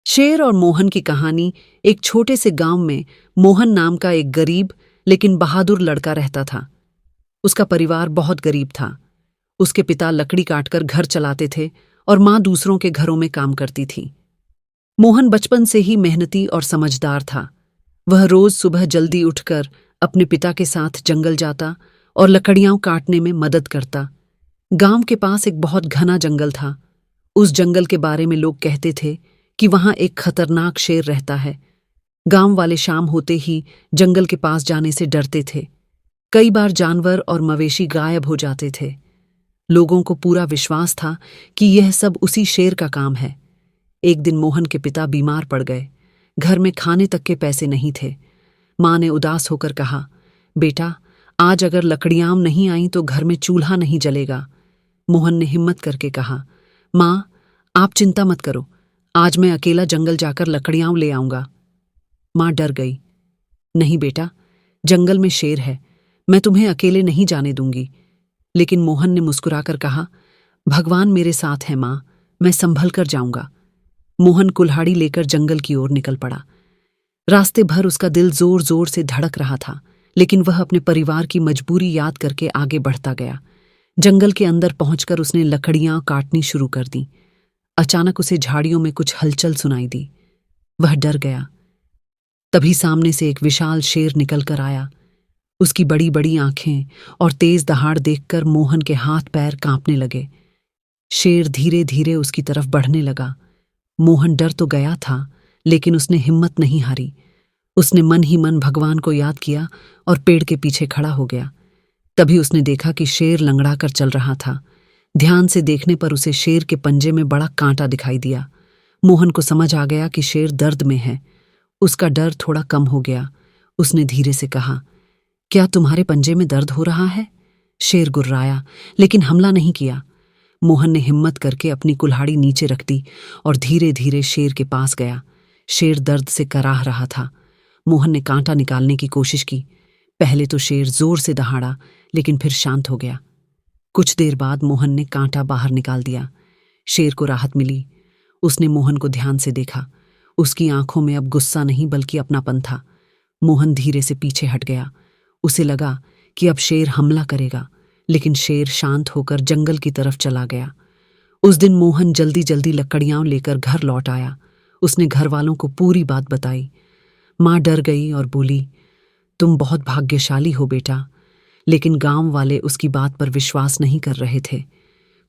शेर और मोहन की कहानी। एक छोटे से गांव में मोहन नाम का एक गरीब लेकिन बहादुर लड़का रहता था। उसका परिवार बहुत गरीब था। उसके पिता लकड़ी काटकर घर चलाते थे और माँ दूसरों के घरों में काम करती थी। मोहन बचपन से ही मेहनती और समझदार था। वह रोज सुबह जल्दी उठकर अपने पिता के साथ जंगल जाता और लकड़ियां काटने में मदद करता। गांव के पास एक बहुत घना जंगल था। उस जंगल के बारे में लोग कहते थे कि वहां एक खतरनाक शेर रहता है। गांव वाले शाम होते ही जंगल के पास जाने से डरते थे। कई बार जानवर और मवेशी गायब हो जाते थे। लोगों को पूरा विश्वास था कि यह सब उसी शेर का काम है। एक दिन मोहन के पिता बीमार पड़ गए। घर में खाने तक के पैसे नहीं थे। माँ ने उदास होकर कहा, बेटा, आज अगर लकड़ियां नहीं आईं तो घर में चूल्हा नहीं जलेगा। मोहन ने हिम्मत करके कहा, माँ, आप चिंता मत करो, आज मैं अकेला जंगल जाकर लकड़ियां ले आऊंगा। माँ डर गई। नहीं बेटा, जंगल में शेर है, मैं तुम्हें अकेले नहीं जाने दूंगी। लेकिन मोहन ने मुस्कुराकर कहा, भगवान मेरे साथ है माँ, मैं संभल कर जाऊंगा। मोहन कुल्हाड़ी लेकर जंगल की ओर निकल पड़ा। रास्ते भर उसका दिल जोर जोर से धड़क रहा था, लेकिन वह अपने परिवार की मजबूरी याद करके आगे बढ़ता गया। जंगल के अंदर पहुंचकर उसने लकड़ियां काटनी शुरू कर दी। अचानक उसे झाड़ियों में कुछ हलचल सुनाई दी। वह डर गया। तभी सामने से एक विशाल शेर निकल कर आया। उसकी बड़ी बड़ी आंखें और तेज दहाड़ देखकर मोहन के हाथ पैर कांपने लगे। शेर धीरे धीरे उसकी तरफ बढ़ने लगा। मोहन डर तो गया था, लेकिन उसने हिम्मत नहीं हारी। उसने मन ही मन भगवान को याद किया और पेड़ के पीछे खड़ा हो गया। तभी उसने देखा कि शेर लंगड़ा कर चल रहा था। ध्यान से देखने पर उसे शेर के पंजे में बड़ा कांटा दिखाई दिया। मोहन को समझ आ गया कि शेर दर्द में है। उसका डर थोड़ा कम हो गया। उसने धीरे से कहा, क्या तुम्हारे पंजे में दर्द हो रहा है? शेर गुर्राया, लेकिन हमला नहीं किया। मोहन ने हिम्मत करके अपनी कुल्हाड़ी नीचे रख दी और धीरे धीरे शेर के पास गया। शेर दर्द से कराह रहा था। मोहन ने कांटा निकालने की कोशिश की। पहले तो शेर जोर से दहाड़ा, लेकिन फिर शांत हो गया। कुछ देर बाद मोहन ने कांटा बाहर निकाल दिया। शेर को राहत मिली। उसने मोहन को ध्यान से देखा। उसकी आंखों में अब गुस्सा नहीं बल्कि अपनापन था। मोहन धीरे से पीछे हट गया। उसे लगा कि अब शेर हमला करेगा, लेकिन शेर शांत होकर जंगल की तरफ चला गया। उस दिन मोहन जल्दी जल्दी लकड़ियां लेकर घर लौट आया। उसने घर वालों को पूरी बात बताई। माँ डर गई और बोली, तुम बहुत भाग्यशाली हो बेटा। लेकिन गांव वाले उसकी बात पर विश्वास नहीं कर रहे थे।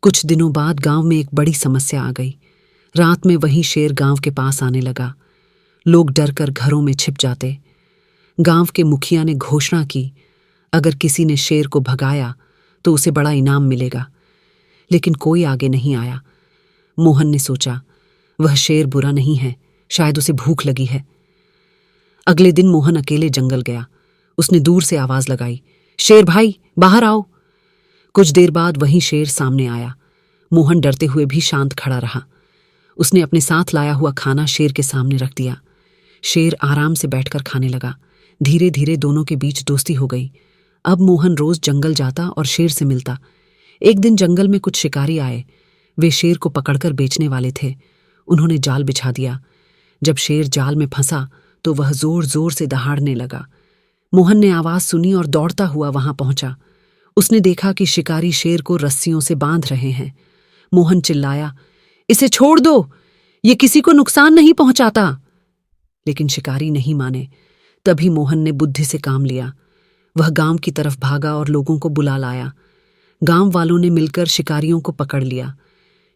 कुछ दिनों बाद गांव में एक बड़ी समस्या आ गई। रात में वही शेर गांव के पास आने लगा। लोग डरकर घरों में छिप जाते। गांव के मुखिया ने घोषणा की, अगर किसी ने शेर को भगाया तो उसे बड़ा इनाम मिलेगा। लेकिन कोई आगे नहीं आया। मोहन ने सोचा, वह शेर बुरा नहीं है, शायद उसे भूख लगी है। अगले दिन मोहन अकेले जंगल गया। उसने दूर से आवाज लगाई, शेर भाई, बाहर आओ। कुछ देर बाद वही शेर सामने आया। मोहन डरते हुए भी शांत खड़ा रहा। उसने अपने साथ लाया हुआ खाना शेर के सामने रख दिया। शेर आराम से बैठकर खाने लगा। धीरे धीरे दोनों के बीच दोस्ती हो गई। अब मोहन रोज जंगल जाता और शेर से मिलता। एक दिन जंगल में कुछ शिकारी आए। वे शेर को पकड़कर बेचने वाले थे। उन्होंने जाल बिछा दिया। जब शेर जाल में फंसा तो वह जोर जोर से दहाड़ने लगा। मोहन ने आवाज सुनी और दौड़ता हुआ वहां पहुंचा। उसने देखा कि शिकारी शेर को रस्सियों से बांध रहे हैं। मोहन चिल्लाया, इसे छोड़ दो, ये किसी को नुकसान नहीं पहुंचाता। लेकिन शिकारी नहीं माने। तभी मोहन ने बुद्धि से काम लिया। वह गांव की तरफ भागा और लोगों को बुला लाया। गांव वालों ने मिलकर शिकारियों को पकड़ लिया।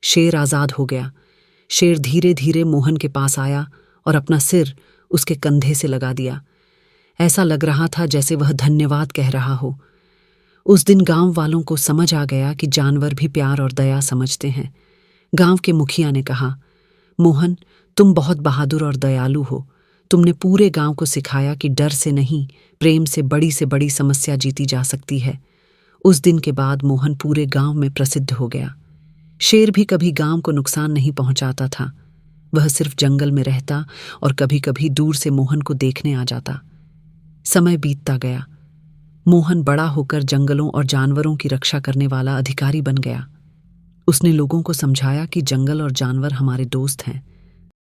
शेर आजाद हो गया। शेर धीरे धीरे मोहन के पास आया और अपना सिर उसके कंधे से लगा दिया। ऐसा लग रहा था जैसे वह धन्यवाद कह रहा हो। उस दिन गांव वालों को समझ आ गया कि जानवर भी प्यार और दया समझते हैं। गांव के मुखिया ने कहा, मोहन, तुम बहुत बहादुर और दयालु हो। तुमने पूरे गांव को सिखाया कि डर से नहीं, प्रेम से बड़ी समस्या जीती जा सकती है। उस दिन के बाद मोहन पूरे गांव में प्रसिद्ध हो गया। शेर भी कभी गांव को नुकसान नहीं पहुंचाता था। वह सिर्फ जंगल में रहता और कभी कभी दूर से मोहन को देखने आ जाता। समय बीतता गया। मोहन बड़ा होकर जंगलों और जानवरों की रक्षा करने वाला अधिकारी बन गया। उसने लोगों को समझाया कि जंगल और जानवर हमारे दोस्त हैं।